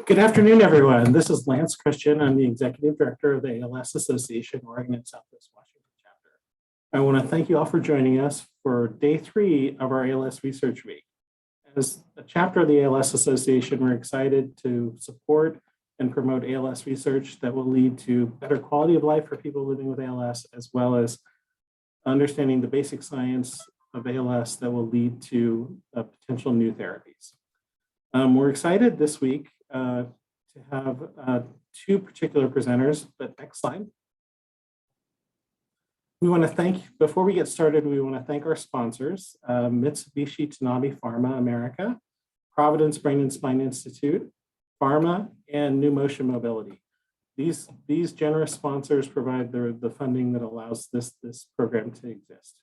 Good afternoon, everyone. This is Lance Christian. I'm the Executive Director of the ALS Association, Oregon and Southwest Washington chapter. I want to thank you all for joining us for day 3 of our ALS Research Week. As a chapter of the ALS Association, we're excited to support and promote ALS research that will lead to better quality of life for people living with ALS, as well as understanding the basic science of ALS that will lead to potential new therapies. We're excited this week to have 2 particular presenters, but next slide. We want to thank, before we get started, we want to thank our sponsors, Mitsubishi Tanabe Pharma America, Providence Brain and Spine Institute, Pharma, and New Motion Mobility. These generous sponsors provide the funding that allows this program to exist.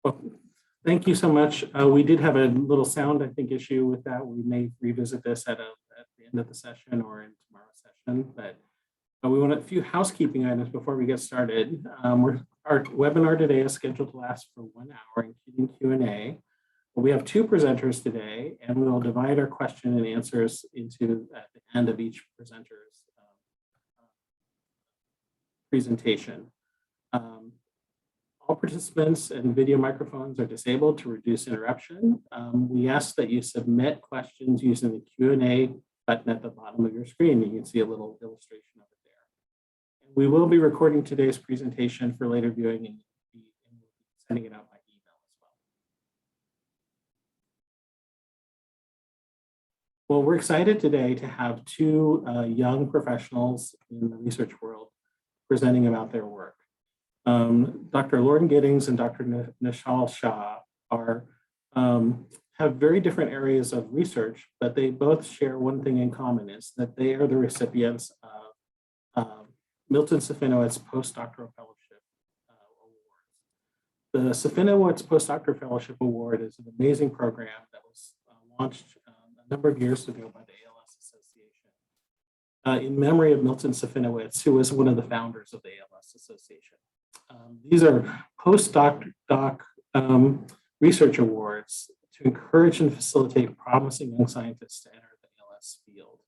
Well, thank you so much. We did have a little sound, I think, issue with that. We may revisit this at the end of the session or in tomorrow's session, but we want a few housekeeping items before we get started. Our webinar today is scheduled to last for 1 hour, including Q&A. We have 2 presenters today, and we will divide our question and answers into at the end of each presenter's presentation. All participants and video microphones are disabled to reduce interruption. We ask that you submit questions using the Q&A button at the bottom of your screen. You can see a little illustration of it there. And we will be recording today's presentation for later viewing and sending it out by email as well. Well, we're excited today to have 2 young professionals in the research world presenting about their work. Dr. Lauren Gittings and Dr. Nishal Shah have very different areas of research, but they both share one thing in common, is that they are the recipients of Milton Safinowitz Postdoctoral Fellowship Awards. The Safinowitz Postdoctoral Fellowship Award is an amazing program that was launched a number of years ago by the ALS Association in memory of Milton Safinowitz, who was one of the founders of the ALS Association. These are postdoc research awards to encourage and facilitate promising young scientists to enter the ALS field.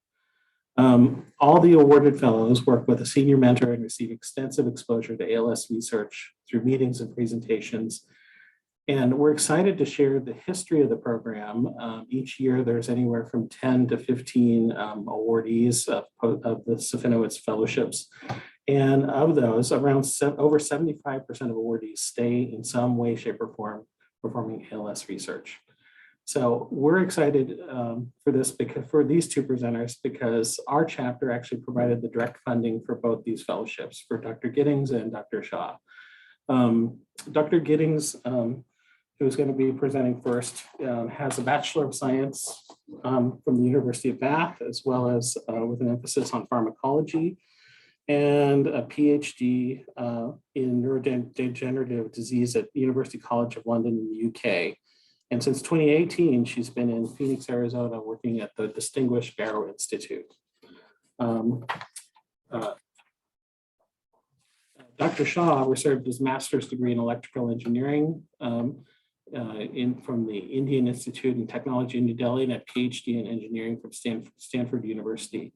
All the awarded fellows work with a senior mentor and receive extensive exposure to ALS research through meetings and presentations. And we're excited to share the history of the program. Each year, there's anywhere from 10 to 15 awardees of the Safinowitz Fellowships. And of those, over 75% of awardees stay in some way, shape, or form performing ALS research. So we're excited for these 2 presenters, because our chapter actually provided the direct funding for both these fellowships for Dr. Gittings and Dr. Shah. Dr. Gittings, who's going to be presenting first, has a Bachelor of Science from the University of Bath, as well as with an emphasis on pharmacology, and a PhD in neurodegenerative disease at University College of London in the UK. And since 2018, she's been in Phoenix, Arizona, working at the distinguished Barrow Institute. Dr. Shah received his master's degree in electrical engineering from the Indian Institute in Technology in New Delhi, and a PhD in engineering from Stanford University.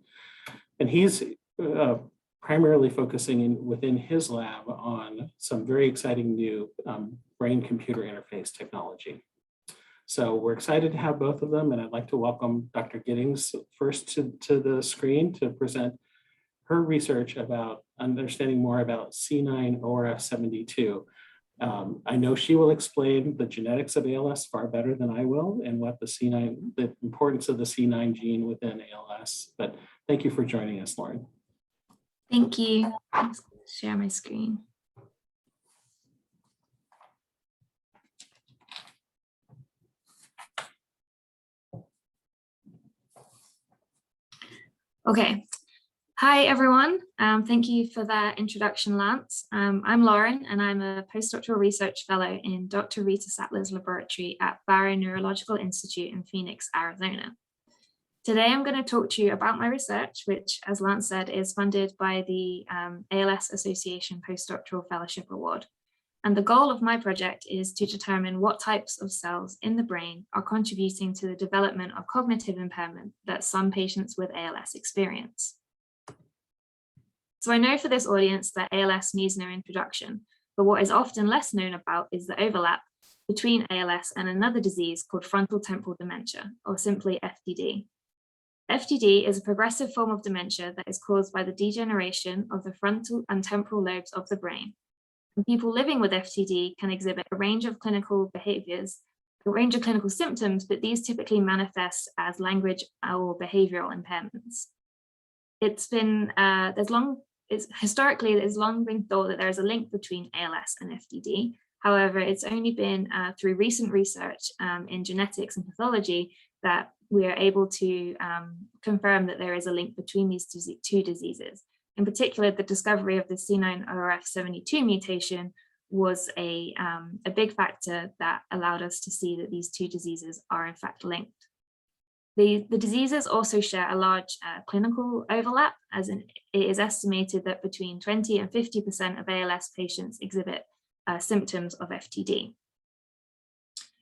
And he's primarily focusing within his lab on some very exciting new brain-computer interface technology. So we're excited to have both of them, and I'd like to welcome Dr. Gittings first to the screen to present her research about understanding more about C9orf72. I know she will explain the genetics of ALS far better than I will, and what the importance of the C9 gene within ALS. But thank you for joining us, Lauren. Thank you. Let's share my screen. Okay. Hi, everyone. Thank you for that introduction, Lance. I'm Lauren, and I'm a postdoctoral research fellow in Dr. Rita Sattler's laboratory at Barrow Neurological Institute in Phoenix, Arizona. Today, I'm going to talk to you about my research, which, as Lance said, is funded by the ALS Association Postdoctoral Fellowship Award. And the goal of my project is to determine what types of cells in the brain are contributing to the development of cognitive impairment that some patients with ALS experience. So I know for this audience that ALS needs no introduction, but what is often less known about is the overlap between ALS and another disease called frontal temporal dementia, or simply FTD. FTD is a progressive form of dementia that is caused by the degeneration of the frontal and temporal lobes of the brain. And people living with FTD can exhibit a range of clinical behaviors, a range of clinical symptoms, but these typically manifest as language or behavioral impairments. Historically, there's long been thought that there is a link between ALS and FTD. However, it's only been through recent research in genetics and pathology that we are able to confirm that there is a link between these two diseases. In particular, the discovery of the C9orf72 mutation was a big factor that allowed us to see that these two diseases are in fact linked. The diseases also share a large clinical overlap, as it is estimated that between 20 and 50% of ALS patients exhibit symptoms of FTD.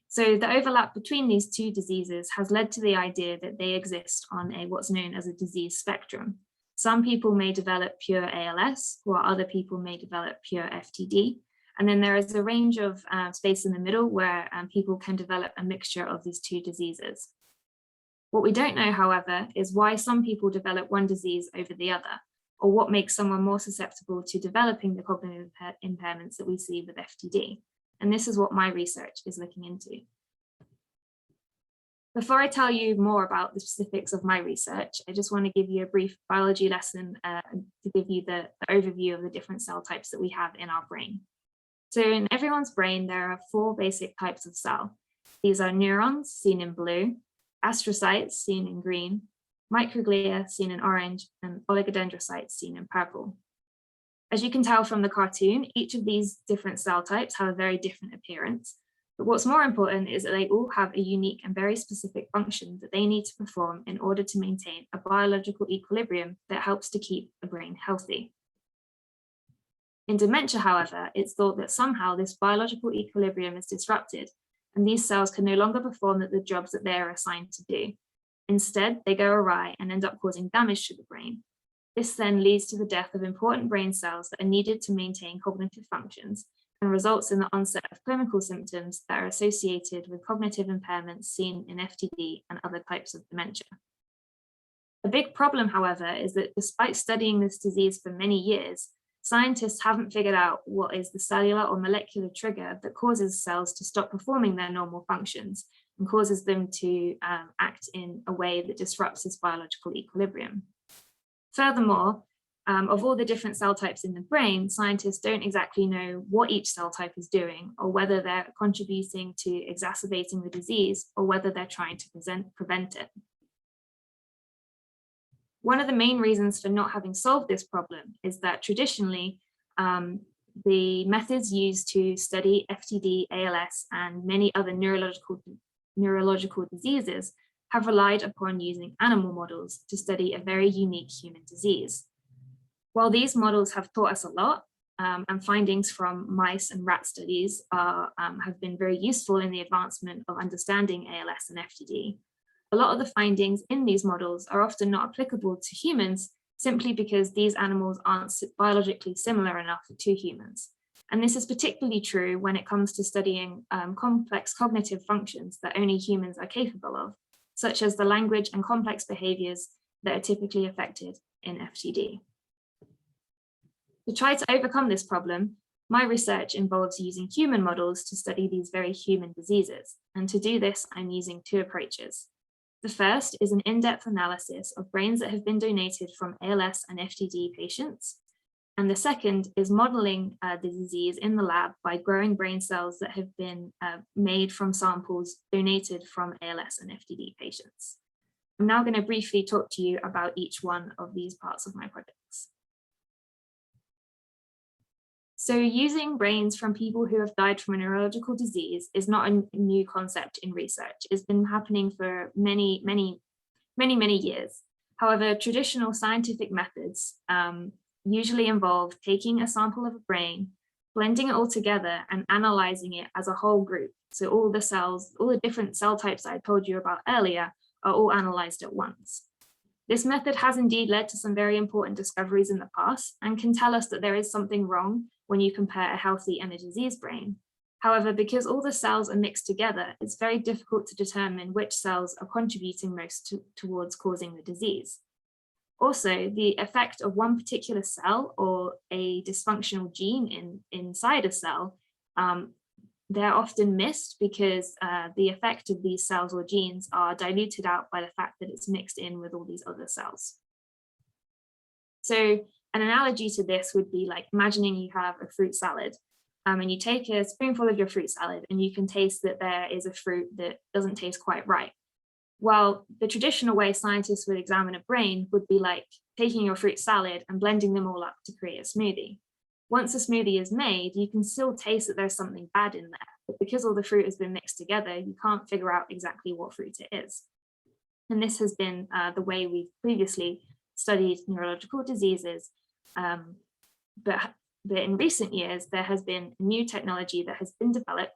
So the overlap between these two diseases has led to the idea that they exist on what's known as a disease spectrum. Some people may develop pure ALS, while other people may develop pure FTD. And then there is a range of space in the middle where people can develop a mixture of these two diseases. What we don't know, however, is why some people develop one disease over the other, or what makes someone more susceptible to developing the cognitive impairments that we see with FTD. And this is what my research is looking into. Before I tell you more about the specifics of my research, I just want to give you a brief biology lesson to give you the overview of the different cell types that we have in our brain. So in everyone's brain, there are 4 basic types of cell. These are neurons, seen in blue, astrocytes, seen in green, microglia, seen in orange, and oligodendrocytes, seen in purple. As you can tell from the cartoon, each of these different cell types have a very different appearance. But what's more important is that they all have a unique and very specific function that they need to perform in order to maintain a biological equilibrium that helps to keep the brain healthy. In dementia, however, it's thought that somehow this biological equilibrium is disrupted, and these cells can no longer perform the jobs that they are assigned to do. Instead, they go awry and end up causing damage to the brain. This then leads to the death of important brain cells that are needed to maintain cognitive functions, and results in the onset of clinical symptoms that are associated with cognitive impairments seen in FTD and other types of dementia. A big problem, however, is that despite studying this disease for many years, scientists haven't figured out what is the cellular or molecular trigger that causes cells to stop performing their normal functions and causes them to act in a way that disrupts this biological equilibrium. Furthermore, of all the different cell types in the brain, scientists don't exactly know what each cell type is doing, or whether they're contributing to exacerbating the disease, or whether they're trying to prevent it. One of the main reasons for not having solved this problem is that traditionally, the methods used to study FTD, ALS, and many other neurological diseases have relied upon using animal models to study a very unique human disease. While these models have taught us a lot, and findings from mice and rat studies have been very useful in the advancement of understanding ALS and FTD, a lot of the findings in these models are often not applicable to humans simply because these animals aren't biologically similar enough to humans. And this is particularly true when it comes to studying complex cognitive functions that only humans are capable of, such as the language and complex behaviors that are typically affected in FTD. To try to overcome this problem, my research involves using human models to study these very human diseases. And to do this, I'm using 2 approaches. The first is an in-depth analysis of brains that have been donated from ALS and FTD patients. And the second is modeling the disease in the lab by growing brain cells that have been made from samples donated from ALS and FTD patients. I'm now going to briefly talk to you about each one of these parts of my projects. So using brains from people who have died from a neurological disease is not a new concept in research. It's been happening for many years. However, traditional scientific methods usually involve taking a sample of a brain, blending it all together and analyzing it as a whole group. So all the cells, all the different cell types I told you about earlier are all analyzed at once. This method has indeed led to some very important discoveries in the past and can tell us that there is something wrong when you compare a healthy and a diseased brain. However, because all the cells are mixed together, it's very difficult to determine which cells are contributing most towards causing the disease. Also, the effect of one particular cell or a dysfunctional gene inside a cell, they're often missed because the effect of these cells or genes are diluted out by the fact that it's mixed in with all these other cells. So an analogy to this would be like imagining you have a fruit salad and you take a spoonful of your fruit salad and you can taste that there is a fruit that doesn't taste quite right. Well, the traditional way scientists would examine a brain would be like taking your fruit salad and blending them all up to create a smoothie. Once a smoothie is made, you can still taste that there's something bad in there, but because all the fruit has been mixed together, you can't figure out exactly what fruit it is. And this has been the way we've previously studied neurological diseases, but in recent years, there has been a new technology that has been developed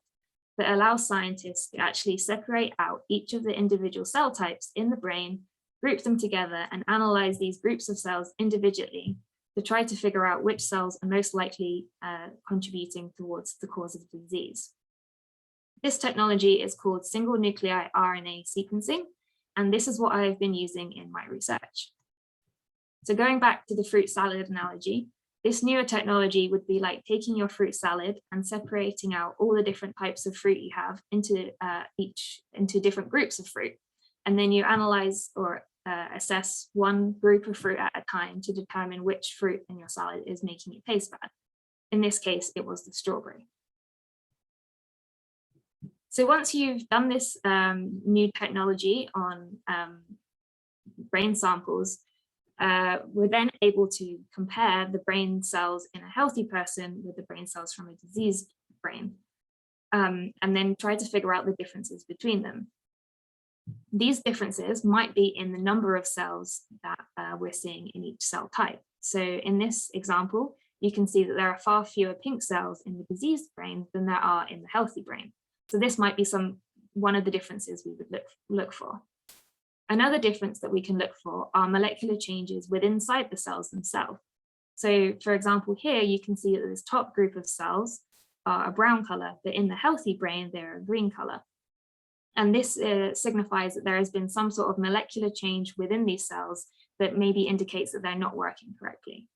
that allows scientists to actually separate out each of the individual cell types in the brain, group them together and analyze these groups of cells individually to try to figure out which cells are most likely contributing towards the cause of the disease. This technology is called single nuclei RNA sequencing, and this is what I have been using in my research. So going back to the fruit salad analogy, this newer technology would be like taking your fruit salad and separating out all the different types of fruit you have into different groups of fruit. And then you analyze or assess one group of fruit at a time to determine which fruit in your salad is making it taste bad. In this case, it was the strawberry. So once you've done this new technology on brain samples, we're then able to compare the brain cells in a healthy person with the brain cells from a diseased brain, and then try to figure out the differences between them. These differences might be in the number of cells that we're seeing in each cell type. So in this example, you can see that there are far fewer pink cells in the diseased brain than there are in the healthy brain. So this might be one of the differences we would look for. Another difference that we can look for are molecular changes within inside the cells themselves. So for example, here you can see that this top group of cells are a brown color, but in the healthy brain, they're a green color. And this signifies that there has been some sort of molecular change within these cells that maybe indicates that they're not working correctly.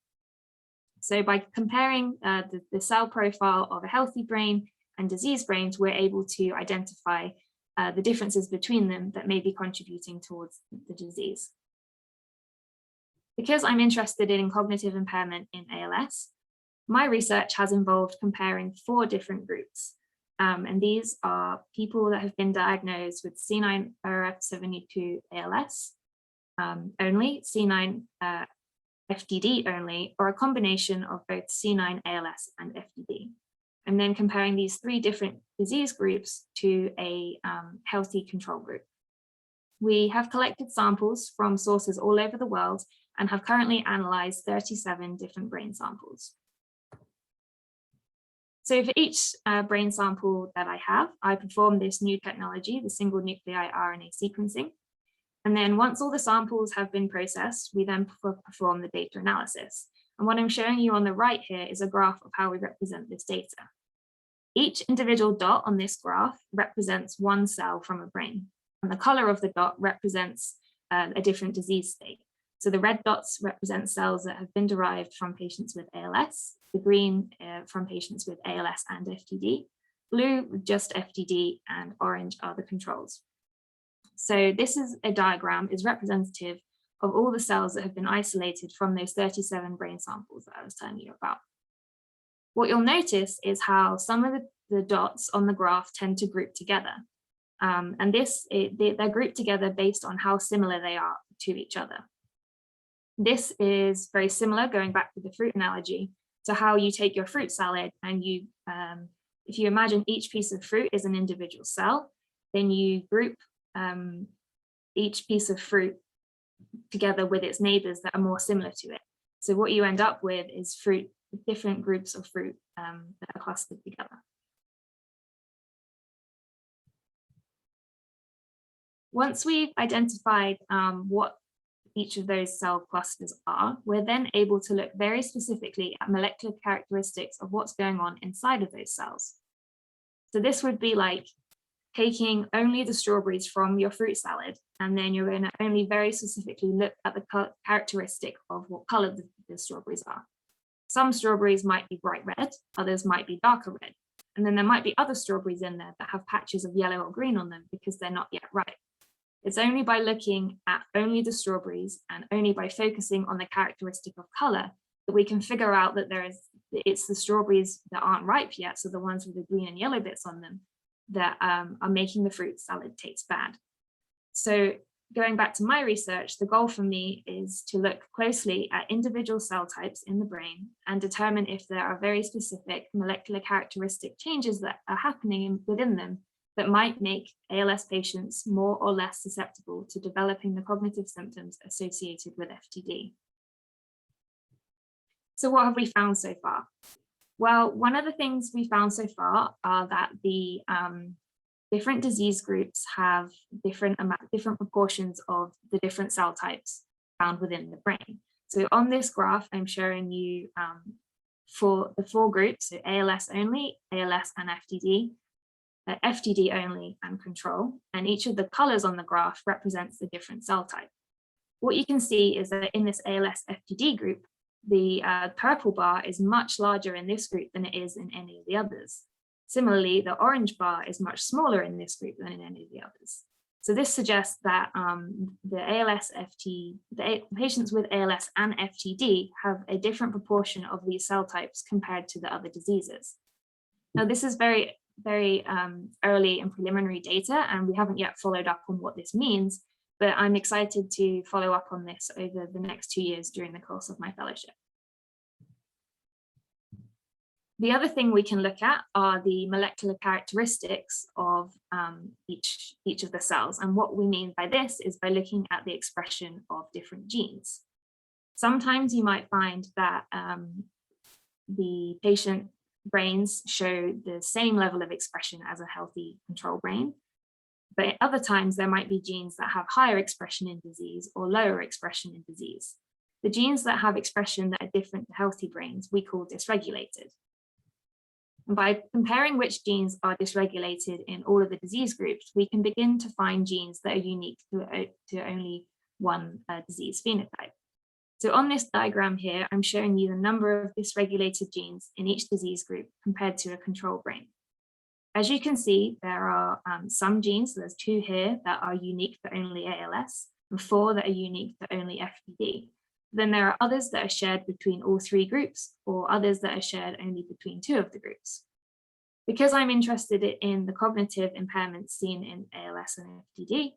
So by comparing the cell profile of a healthy brain and diseased brains, we're able to identify the differences between them that may be contributing towards the disease. Because I'm interested in cognitive impairment in ALS, my research has involved comparing 4 different groups. And these are people that have been diagnosed with C9orf72 ALS only, C9 FTD only, or a combination of both C9 ALS and FTD. And then comparing these 3 different disease groups to a healthy control group. We have collected samples from sources all over the world and have currently analyzed 37 different brain samples. So for each brain sample that I have, I perform this new technology, the single nuclei RNA sequencing. And then once all the samples have been processed, we then perform the data analysis. And what I'm showing you on the right here is a graph of how we represent this data. Each individual dot on this graph represents one cell from a brain, and the color of the dot represents a different disease state. So the red dots represent cells that have been derived from patients with ALS, the green from patients with ALS and FTD, blue with just FTD, and orange are the controls. So this is a diagram, is representative of all the cells that have been isolated from those 37 brain samples that I was telling you about. What you'll notice is how some of the dots on the graph tend to group together. And they're grouped together based on how similar they are to each other. This is very similar, going back to the fruit analogy, to how you take your fruit salad and you, if you imagine each piece of fruit is an individual cell, then you group each piece of fruit together with its neighbors that are more similar to it. So what you end up with is fruit, different groups of fruit that are clustered together. Once we've identified what each of those cell clusters are, we're then able to look very specifically at molecular characteristics of what's going on inside of those cells. So this would be like taking only the strawberries from your fruit salad, and then you're going to only very specifically look at the characteristic of what color the strawberries are. Some strawberries might be bright red, others might be darker red. And then there might be other strawberries in there that have patches of yellow or green on them because they're not yet ripe. It's only by looking at only the strawberries and only by focusing on the characteristic of color that we can figure out that it's the strawberries that aren't ripe yet, so the ones with the green and yellow bits on them, that are making the fruit salad taste bad. So going back to my research, the goal for me is to look closely at individual cell types in the brain and determine if there are very specific molecular characteristic changes that are happening within them that might make ALS patients more or less susceptible to developing the cognitive symptoms associated with FTD. So what have we found so far? Well, one of the things we found so far are that the different disease groups have different proportions of the different cell types found within the brain. So on this graph, I'm showing you for the 4 groups, so ALS only, ALS and FTD, FTD only and control, and each of the colors on the graph represents the different cell type. What you can see is that in this ALS FTD group, the purple bar is much larger in this group than it is in any of the others. Similarly, the orange bar is much smaller in this group than in any of the others. So this suggests that the patients with ALS and FTD have a different proportion of these cell types compared to the other diseases. Now, this is very early and preliminary data, and we haven't yet followed up on what this means, but I'm excited to follow up on this over the next 2 years during the course of my fellowship. The other thing we can look at are the molecular characteristics of each of the cells. And what we mean by this is by looking at the expression of different genes. Sometimes you might find that the patient brains show the same level of expression as a healthy control brain. But at other times, there might be genes that have higher expression in disease or lower expression in disease. The genes that have expression that are different to healthy brains, we call dysregulated. And by comparing which genes are dysregulated in all of the disease groups, we can begin to find genes that are unique to only one disease phenotype. So on this diagram here, I'm showing you the number of dysregulated genes in each disease group compared to a control brain. As you can see, there are some genes, so there's 2 here that are unique to only ALS, and 4 that are unique to only FTD. Then there are others that are shared between all 3 groups, or others that are shared only between 2 of the groups. Because I'm interested in the cognitive impairments seen in ALS and FTD,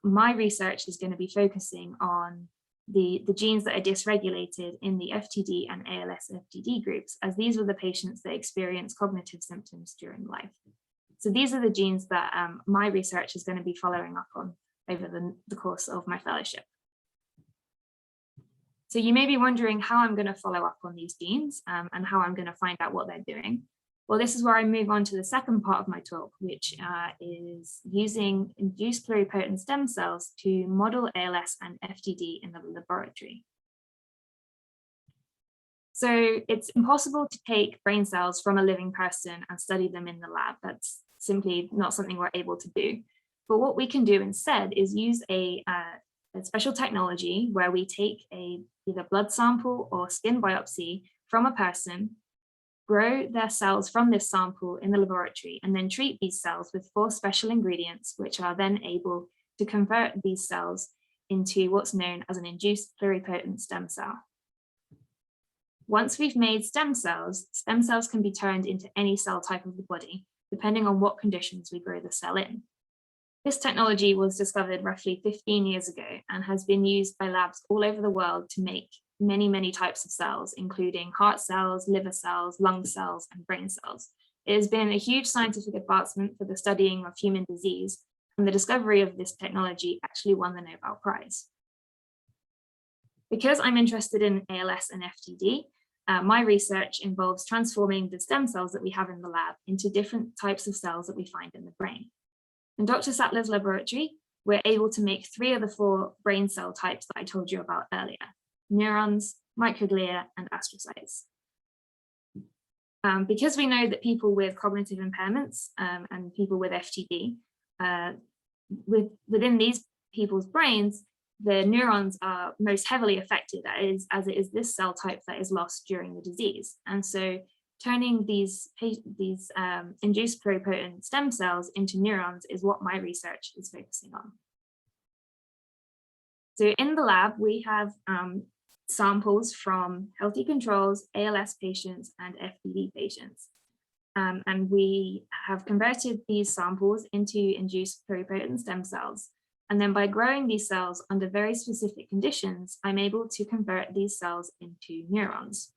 my research is going to be focusing on the genes that are dysregulated in the FTD and ALS FTD groups, as these were the patients that experienced cognitive symptoms during life. So these are the genes that my research is going to be following up on over the course of my fellowship. So you may be wondering how I'm going to follow up on these genes and how I'm going to find out what they're doing. Well, this is where I move on to the second part of my talk, which is using induced pluripotent stem cells to model ALS and FTD in the laboratory. So it's impossible to take brain cells from a living person and study them in the lab. That's simply not something we're able to do. But what we can do instead is use a special technology where we take either blood sample or skin biopsy from a person, grow their cells from this sample in the laboratory and then treat these cells with 4 special ingredients, which are then able to convert these cells into what's known as an induced pluripotent stem cell. Once we've made stem cells can be turned into any cell type of the body, depending on what conditions we grow the cell in. This technology was discovered roughly 15 years ago and has been used by labs all over the world to make many, many types of cells, including heart cells, liver cells, lung cells, and brain cells. It has been a huge scientific advancement for the studying of human disease, and the discovery of this technology actually won the Nobel Prize. Because I'm interested in ALS and FTD, my research involves transforming the stem cells that we have in the lab into different types of cells that we find in the brain. In Dr. Sattler's laboratory, we're able to make 3 of the 4 brain cell types that I told you about earlier: neurons, microglia, and astrocytes. Because we know that people with cognitive impairments and people with FTD, within these people's brains, the neurons are most heavily affected, as it is this cell type that is lost during the disease. And so turning these induced pluripotent stem cells into neurons is what my research is focusing on. So in the lab, we have samples from healthy controls, ALS patients, and FTD patients. And we have converted these samples into induced pluripotent stem cells. And then by growing these cells under very specific conditions, I'm able to convert these cells into neurons.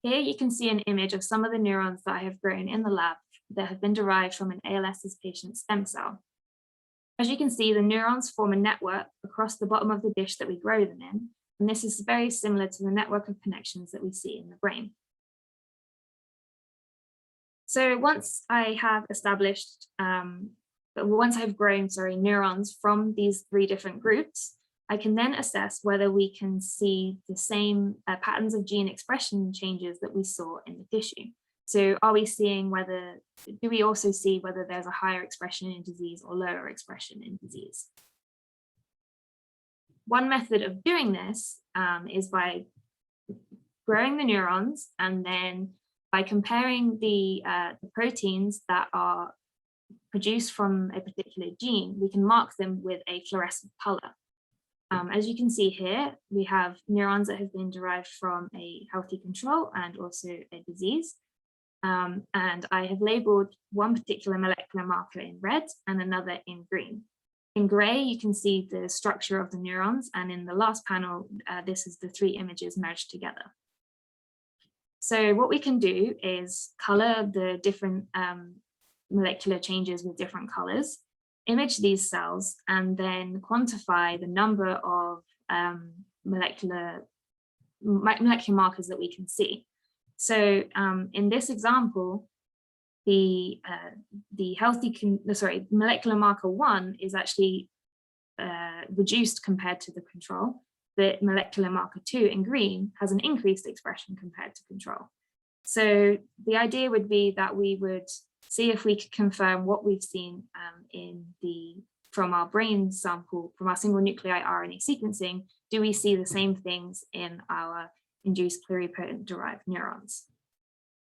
Here you can see an image of some of the neurons that I have grown in the lab that have been derived from an ALS patient stem cell. As you can see, the neurons form a network across the bottom of the dish that we grow them in, and this is very similar to the network of connections that we see in the brain. So once I have established, once I've grown, neurons from these 3 different groups, I can then assess whether we can see the same patterns of gene expression changes that we saw in the tissue. So are we seeing do we also see whether there's a higher expression in disease or lower expression in disease? One method of doing this is by growing the neurons, and then by comparing the proteins that are produced from a particular gene, we can mark them with a fluorescent color. As you can see here, we have neurons that have been derived from a healthy control and also a disease. And I have labeled one particular molecular marker in red and another in green. In gray, you can see the structure of the neurons, and in the last panel, this is the 3 images merged together. So what we can do is color the different molecular changes with different colors, image these cells, and then quantify the number of molecular markers that we can see. So in this example, the molecular marker 1 is actually reduced compared to the control. The molecular marker 2 in green has an increased expression compared to control. So the idea would be that we would see if we could confirm what we've seen from our brain sample, from our single nuclei RNA sequencing. Do we see the same things in our induced pluripotent derived neurons?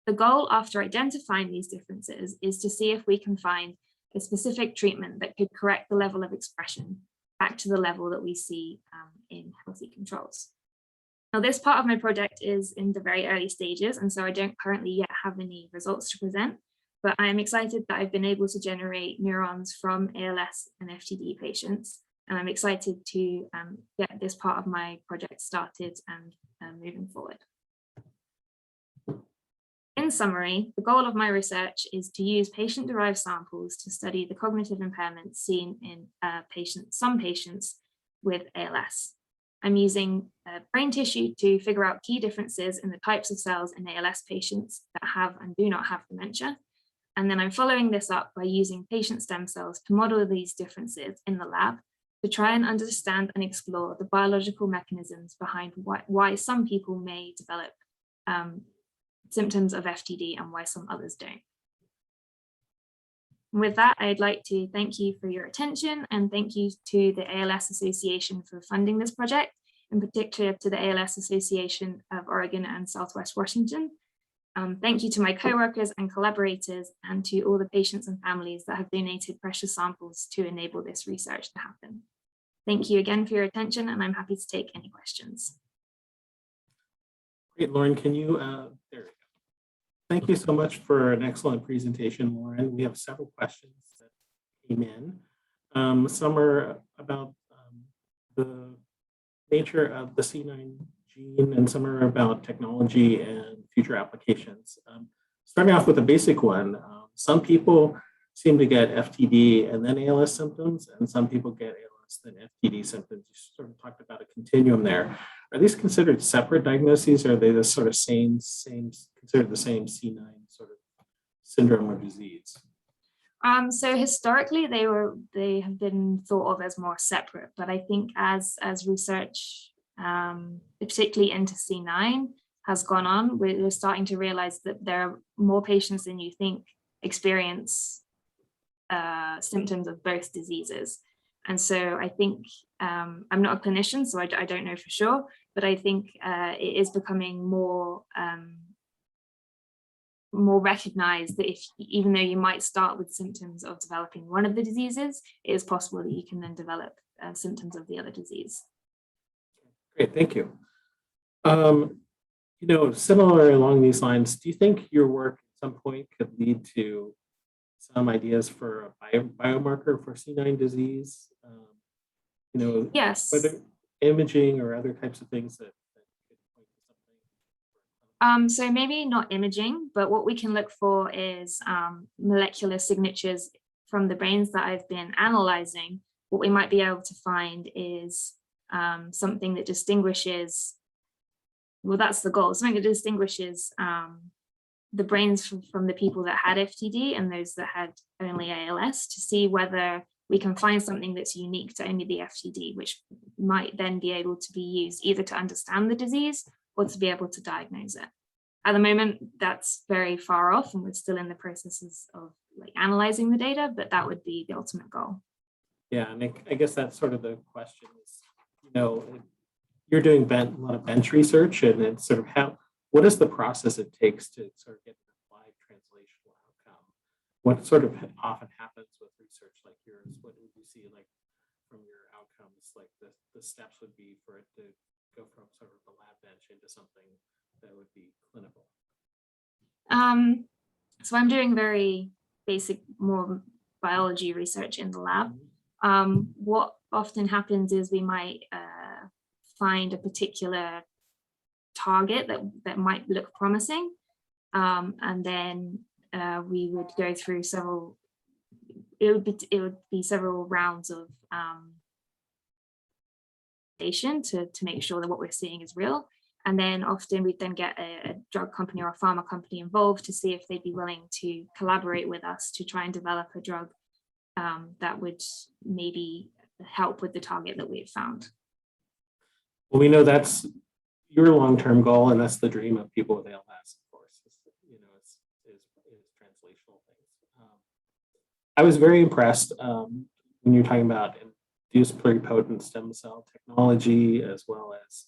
The goal after identifying these differences is to see if we can find a specific treatment that could correct the level of expression back to the level that we see in healthy controls. Now, this part of my project is in the very early stages, and so I don't currently yet have any results to present, but I am excited that I've been able to generate neurons from ALS and FTD patients, and I'm excited to get this part of my project started and moving forward. In summary, the goal of my research is to use patient-derived samples to study the cognitive impairments seen in some patients with ALS. I'm using brain tissue to figure out key differences in the types of cells in ALS patients that have and do not have dementia. And then I'm following this up by using patient stem cells to model these differences in the lab to try and understand and explore the biological mechanisms behind why some people may develop symptoms of FTD and why some others don't. With that, I'd like to thank you for your attention, and thank you to the ALS Association for funding this project, in particular to the ALS Association of Oregon and Southwest Washington. Thank you to my coworkers and collaborators, and to all the patients and families that have donated precious samples to enable this research to happen. Thank you again for your attention, and I'm happy to take any questions. Great, Lauren, can you, there we go. Thank you so much for an excellent presentation, Lauren. We have several questions that came in. Some are about the nature of the C9 gene, and some are about technology and future applications. Starting off with a basic one, some people seem to get FTD and then ALS symptoms, and some people get ALS then FTD symptoms. You sort of talked about a continuum there. Are these considered separate diagnoses, or are they the sort of considered the same C9 sort of syndrome or disease? So historically, they have been thought of as more separate, but I think as research, particularly into C9, has gone on, we're starting to realize that there are more patients than you think experience symptoms of both diseases. And so I think, I'm not a clinician, so I don't know for sure, but I think it is becoming more recognized that even though you might start with symptoms of developing one of the diseases, it is possible that you can then develop symptoms of the other disease. Great, thank you. You know, similar along these lines, do you think your work at some point could lead to some ideas for a biomarker for C9 disease? You know, yes, whether imaging or other types of things that could point to something? So maybe not imaging, but what we can look for is molecular signatures from the brains that I've been analyzing. What we might be able to find is something that distinguishes, well, that's the goal, something that distinguishes the brains from the people that had FTD and those that had only ALS, to see whether we can find something that's unique to only the FTD, which might then be able to be used either to understand the disease or to be able to diagnose it. At the moment, that's very far off, and we're still in the processes of like analyzing the data, but that would be the ultimate goal. Yeah, and I guess that's sort of the question is, you know, you're doing a lot of bench research, and it's sort of what is the process it takes to sort of get an applied translational outcome? What sort of often happens with research like yours? What would you see like from your outcomes? Like the steps would be for it to go from sort of the lab bench into something that would be clinical? So I'm doing very basic, more biology research in the lab. What often happens is we might find a particular target that might look promising, and then we would go through several. It would be several rounds of to make sure that what we're seeing is real. And then often we'd then get a drug company or a pharma company involved to see if they'd be willing to collaborate with us to try and develop a drug that would maybe help with the target that we had found. Well, we know that's your long-term goal, and that's the dream of people with ALS, of course. You know, is translational things. I was very impressed when you're talking about induced pluripotent stem cell technology, as well as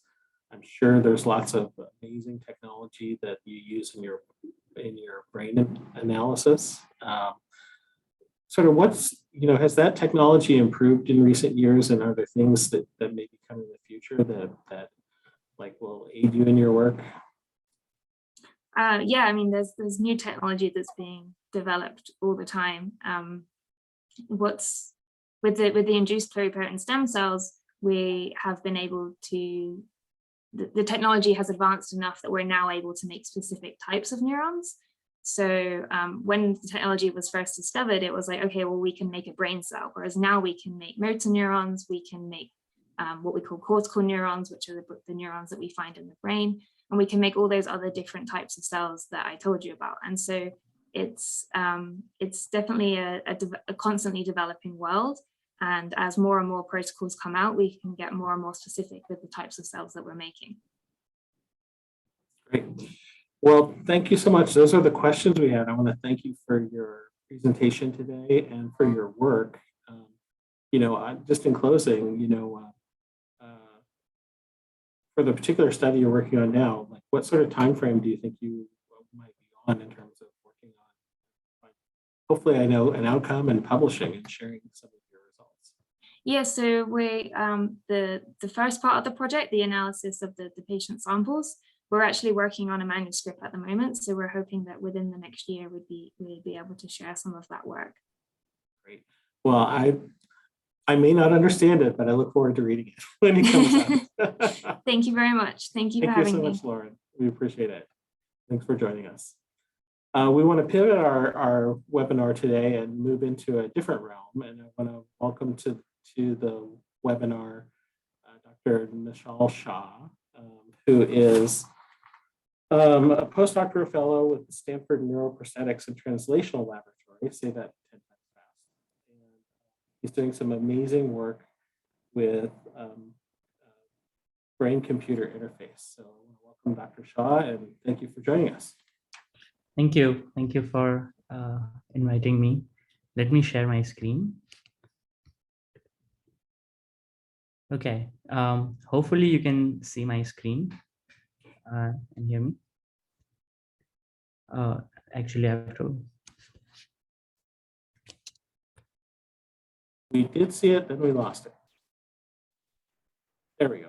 I'm sure there's lots of amazing technology that you use in your brain analysis. Sort of has that technology improved in recent years, and are there things that may be coming in the future that like will aid you in your work? Yeah, I mean, there's new technology that's being developed all the time. What's with the induced pluripotent stem cells, we have been able to, the technology has advanced enough that we're now able to make specific types of neurons. So when the technology was first discovered, it was like, okay, well, we can make a brain cell, whereas now we can make motor neurons, we can make what we call cortical neurons, which are the neurons that we find in the brain, and we can make all those other different types of cells that I told you about. And so it's definitely a constantly developing world. And as more and more protocols come out, we can get more and more specific with the types of cells that we're making. Great. Well, thank you so much. Those are the questions we had. I want to thank you for your presentation today and for your work. Just in closing, for the particular study you're working on now, like what sort of time frame do you think you might be fun in terms of working on, hopefully I know an outcome and publishing and sharing some of your results. Yeah, so we the first part of the project, the analysis of the patient samples, we're actually working on a manuscript at the moment. So we're hoping that within the next year we'd be able to share some of that work. Great. Well, I may not understand it, but I look forward to reading it when it comes out. Thank you very much. Thank you for having me. Thank you so much, Lauren. We appreciate it. Thanks for joining us. We want to pivot our webinar today and move into a different realm. And I want to welcome to the webinar Dr. Nishal Shah, who is a postdoctoral fellow with the Stanford Prosthetics and Translational Laboratory. Say that 10 times fast. And he's doing some amazing work with brain-computer interface. So welcome, Dr. Shah, and thank you for joining us. Thank you. Thank you for inviting me. Let me share my screen. Okay. Hopefully you can see my screen and hear me. Actually, I have to. We did see it, then we lost it. There we go.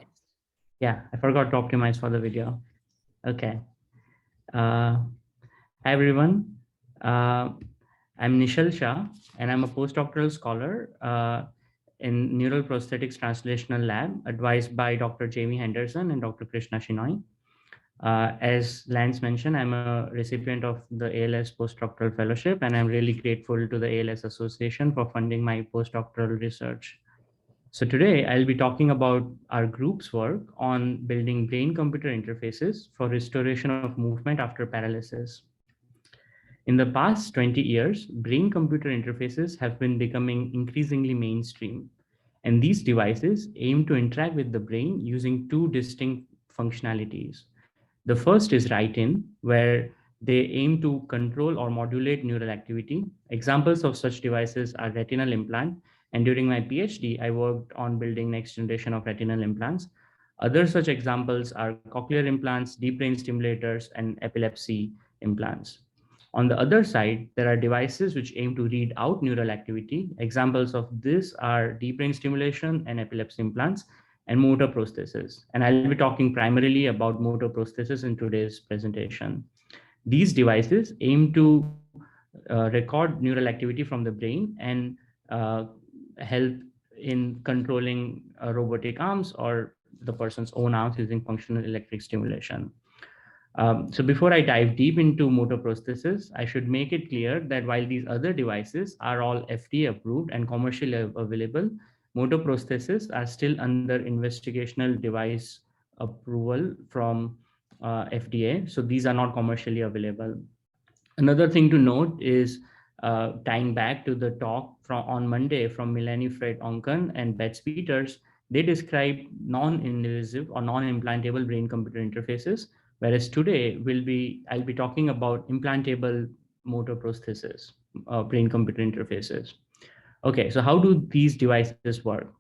Yeah, I forgot to optimize for the video. Okay. Hi, everyone. I'm Nishal Shah, and I'm a postdoctoral scholar in Neural Prosthetics Translational Lab, advised by Dr. Jamie Henderson and Dr. Krishna Shinoy. As Lance mentioned, I'm a recipient of the ALS Postdoctoral Fellowship, and I'm really grateful to the ALS Association for funding my postdoctoral research. So today I'll be talking about our group's work on building brain-computer interfaces for restoration of movement after paralysis. In the past 20 years, brain-computer interfaces have been becoming increasingly mainstream, and these devices aim to interact with the brain using two distinct functionalities. The first is write-in, where they aim to control or modulate neural activity. Examples of such devices are retinal implant, and during my PhD, I worked on building next generation of retinal implants. Other such examples are cochlear implants, deep brain stimulators, and epilepsy implants. On the other side, there are devices which aim to read out neural activity. Examples of this are deep brain stimulation and epilepsy implants, and motor prosthesis. And I'll be talking primarily about motor prosthesis in today's presentation. These devices aim to record neural activity from the brain and help in controlling robotic arms or the person's own arms using functional electric stimulation. So before I dive deep into motor prosthesis, I should make it clear that while these other devices are all FDA approved and commercially available, motor prosthesis are still under investigational device approval from FDA. So these are not commercially available. Another thing to note is tying back to the talk on Monday from Melanie Fred-Onken and Bets Peters, they describe non-invasive or non-implantable brain-computer interfaces, whereas today I'll be talking about implantable motor prosthesis, brain-computer interfaces. Okay, so how do these devices work?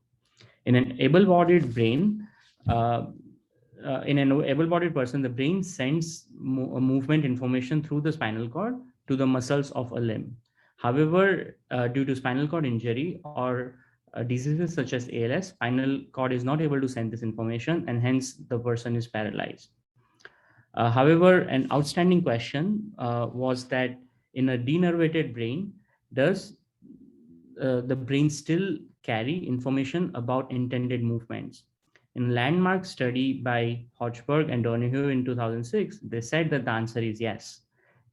In an able-bodied brain, in an able-bodied person, the brain sends movement information through the spinal cord to the muscles of a limb. However, due to spinal cord injury or diseases such as ALS, spinal cord is not able to send this information, and hence the person is paralyzed. However, an outstanding question was that in a denervated brain, does the brain still carry information about intended movements? In a landmark study by Hochberg and Donoghue in 2006, they said that the answer is yes.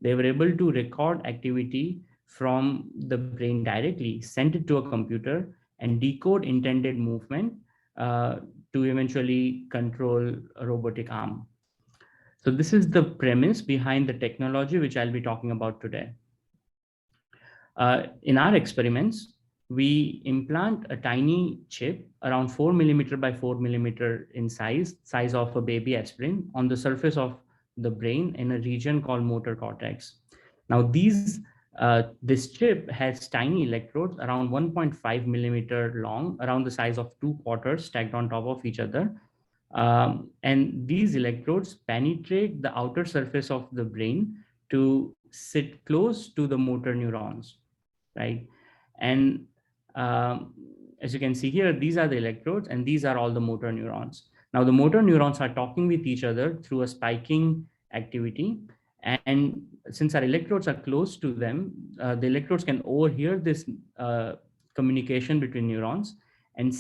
They were able to record activity from the brain directly, send it to a computer, and decode intended movement to eventually control a robotic arm. So this is the premise behind the technology which I'll be talking about today. In our experiments, we implant a tiny chip around 4 millimeter by 4 millimeter in size of a baby aspirin on the surface of the brain in a region called motor cortex. Now this chip has tiny electrodes around 1.5 millimeter long, around the size of 2 quarters stacked on top of each other. And these electrodes penetrate the outer surface of the brain to sit close to the motor neurons, right? And as you can see here, these are the electrodes and these are all the motor neurons. Now the motor neurons are talking with each other through a spiking activity. And since our electrodes are close to them, the electrodes can overhear this communication between neurons and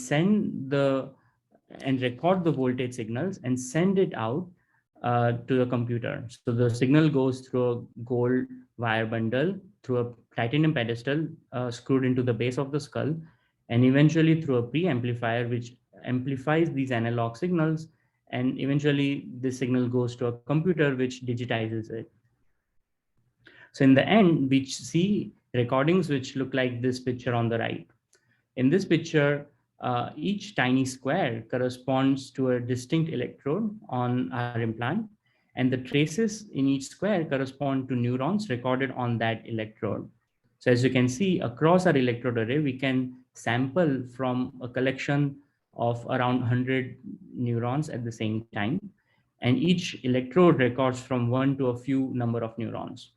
record the voltage signals and send it out to the computer. So the signal goes through a gold wire bundle, through a titanium pedestal screwed into the base of the skull, and eventually through a preamplifier which amplifies these analog signals, and eventually this signal goes to a computer which digitizes it. So in the end, we see recordings which look like this picture on the right. In this picture, each tiny square corresponds to a distinct electrode on our implant, and the traces in each square correspond to neurons recorded on that electrode. So as you can see, across our electrode array, we can sample from a collection of around 100 neurons at the same time, and each electrode records from 1 to a few number of neurons.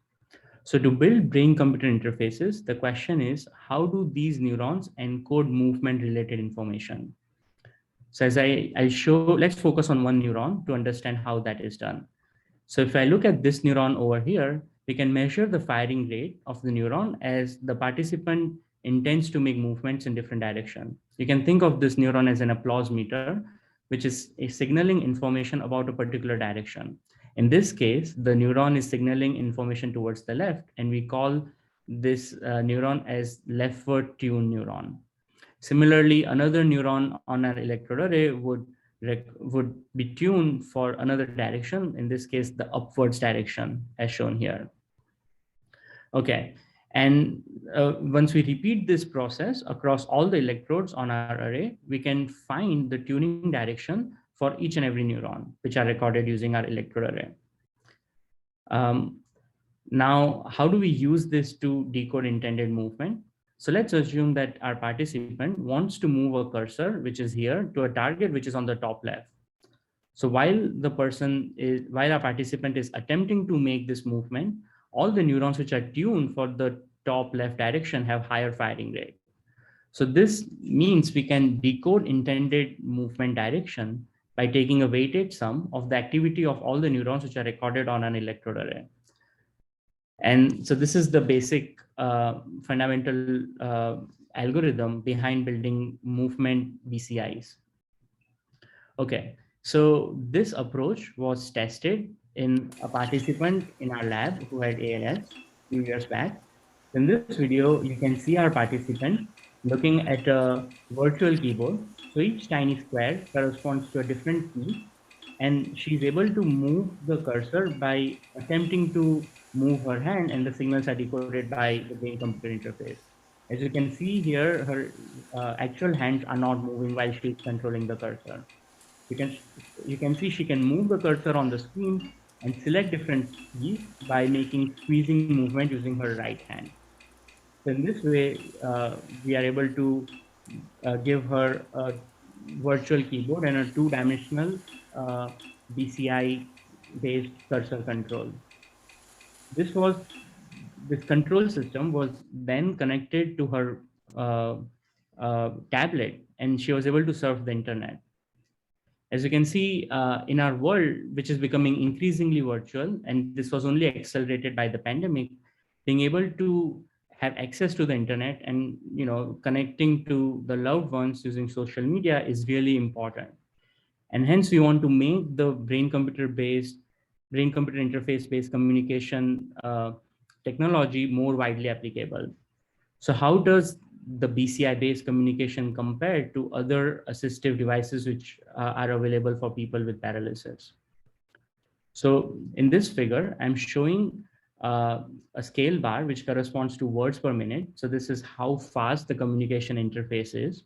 So to build brain-computer interfaces, the question is, how do these neurons encode movement-related information? So as I'll show, let's focus on one neuron to understand how that is done. So if I look at this neuron over here, we can measure the firing rate of the neuron as the participant intends to make movements in different directions. You can think of this neuron as an applause meter, which is signaling information about a particular direction. In this case, the neuron is signaling information towards the left, and we call this neuron as leftward tuned neuron. Similarly, another neuron on our electrode array would be tuned for another direction, in this case, the upwards direction as shown here. Okay, and once we repeat this process across all the electrodes on our array, we can find the tuning direction for each and every neuron, which are recorded using our electrode array. Now, how do we use this to decode intended movement? So let's assume that our participant wants to move a cursor, which is here, to a target which is on the top left. So while our participant is attempting to make this movement, all the neurons which are tuned for the top left direction have higher firing rate. So this means we can decode intended movement direction by taking a weighted sum of the activity of all the neurons which are recorded on an electrode array. And so this is the basic fundamental algorithm behind building movement BCIs. Okay, so this approach was tested in a participant in our lab who had ALS a few years back. In this video, you can see our participant looking at a virtual keyboard. So each tiny square corresponds to a different key, and she's able to move the cursor by attempting to move her hand, and the signals are decoded by the brain-computer interface. As you can see here, her actual hands are not moving while she's controlling the cursor. You can see she can move the cursor on the screen and select different keys by making squeezing movement using her right hand. So in this way, we are able to give her a virtual keyboard and a two-dimensional BCI-based cursor control. This control system was then connected to her tablet, and she was able to surf the internet. As you can see, in our world, which is becoming increasingly virtual, and this was only accelerated by the pandemic, being able to have access to the internet and connecting to the loved ones using social media is really important. And hence we want to make the brain-computer interface-based communication technology more widely applicable. So how does the BCI-based communication compare to other assistive devices which are available for people with paralysis? So in this figure, I'm showing a scale bar which corresponds to words per minute. So this is how fast the communication interface is.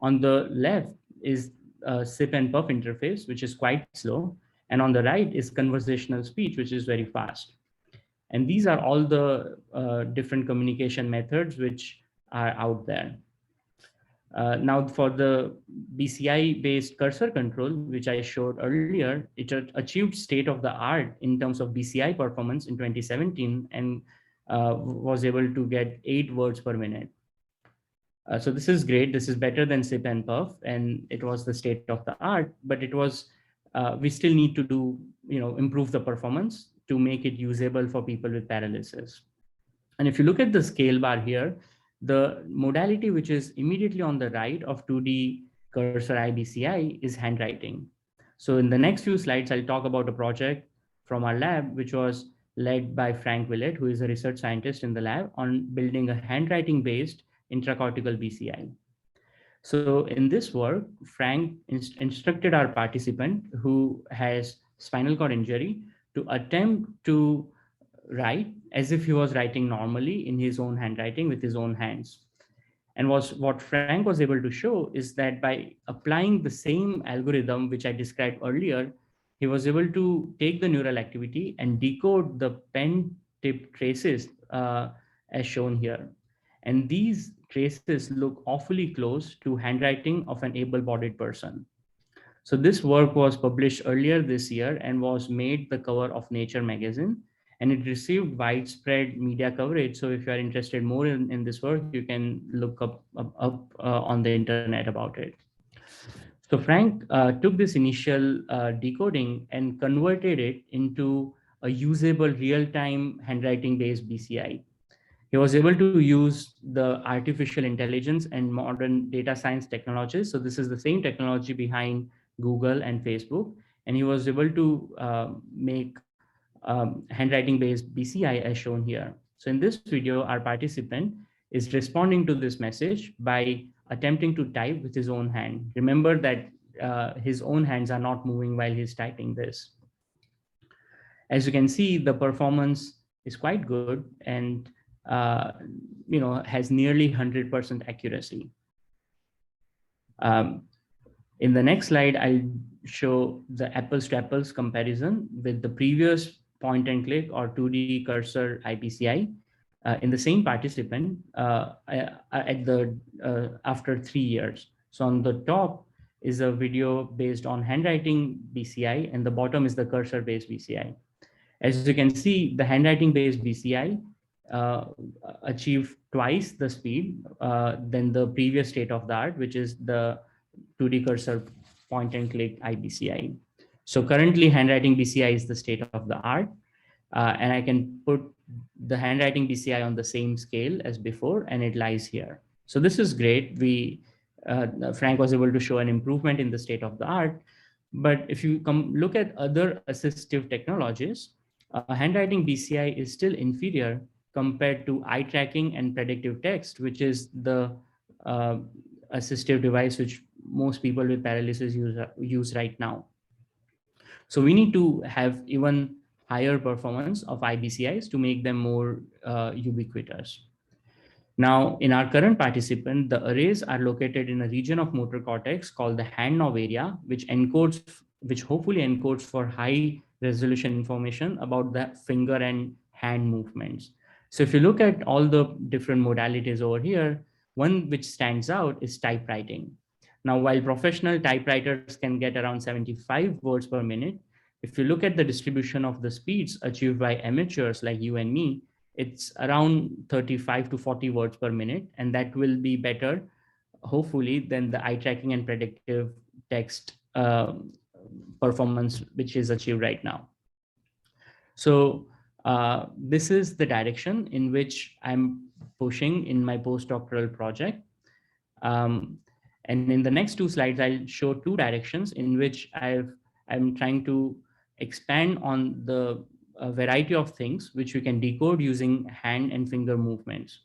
On the left is a sip and puff interface, which is quite slow. And on the right is conversational speech, which is very fast. And these are all the different communication methods which are out there. Now for the BCI-based cursor control, which I showed earlier, it achieved state of the art in terms of BCI performance in 2017 and was able to get 8 words per minute. So this is great. This is better than SIP and PUF, and it was the state of the art, but it was, we still need to do, improve the performance to make it usable for people with paralysis. And if you look at the scale bar here, the modality which is immediately on the right of 2D cursor IBCI is handwriting. So in the next few slides, I'll talk about a project from our lab, which was led by Frank Willett, who is a research scientist in the lab, on building a handwriting-based intracortical BCI. So in this work, Frank instructed our participant who has spinal cord injury to attempt to write as if he was writing normally in his own handwriting with his own hands. And what Frank was able to show is that by applying the same algorithm, which I described earlier, he was able to take the neural activity and decode the pen tip traces as shown here. And these traces look awfully close to handwriting of an able-bodied person. So this work was published earlier this year and was made the cover of Nature magazine, and it received widespread media coverage. So if you are interested more in this work, you can look up on the internet about it. So Frank took this initial decoding and converted it into a usable real-time handwriting-based BCI. He was able to use the artificial intelligence and modern data science technologies. So this is the same technology behind Google and Facebook. And he was able to make handwriting-based BCI as shown here. So in this video, our participant is responding to this message by attempting to type with his own hand. Remember that his own hands are not moving while he's typing this. As you can see, the performance is quite good and has nearly 100% accuracy. In the next slide, I'll show the apples to apples comparison with the previous point and click or 2D cursor IPCI in the same participant after 3 years. So on the top is a video based on handwriting BCI, and the bottom is the cursor based BCI. As you can see, the handwriting based BCI achieved twice the speed than the previous state of the art, which is the 2D cursor point and click IBCI. So currently handwriting BCI is the state of the art, and I can put the handwriting BCI on the same scale as before, and it lies here. So this is great. Frank was able to show an improvement in the state of the art. But if you look at other assistive technologies, handwriting BCI is still inferior compared to eye tracking and predictive text, which is the assistive device which most people with paralysis use right now. So we need to have even higher performance of IBCIs to make them more ubiquitous. Now, in our current participant, the arrays are located in a region of motor cortex called the hand knob area, which hopefully encodes for high resolution information about the finger and hand movements. So if you look at all the different modalities over here, one which stands out is typewriting. Now, while professional typewriters can get around 75 words per minute, if you look at the distribution of the speeds achieved by amateurs like you and me, it's around 35 to 40 words per minute, and that will be better, hopefully, than the eye tracking and predictive text performance which is achieved right now. So this is the direction in which I'm pushing in my postdoctoral project. And in the next 2 slides, I'll show 2 directions in which I'm trying to expand on the variety of things which we can decode using hand and finger movements.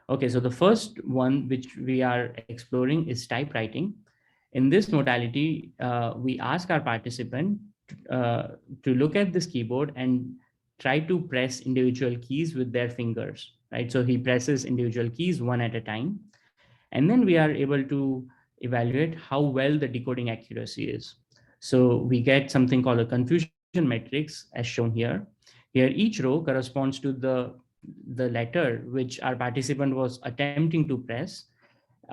Okay, so the first one which we are exploring is typewriting. In this modality, we ask our participant to look at this keyboard and try to press individual keys with their fingers, right? So he presses individual keys one at a time. And then we are able to evaluate how well the decoding accuracy is. So we get something called a confusion matrix as shown here. Here, each row corresponds to the letter which our participant was attempting to press.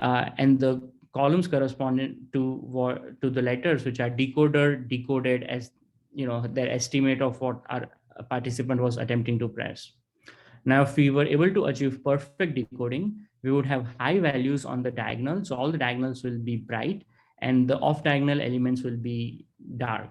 and the columns corresponding to the letters which are decoded as their estimate of what our participant was attempting to press. Now, if we were able to achieve perfect decoding, we would have high values on the diagonal. So all the diagonals will be bright and the off diagonal elements will be dark.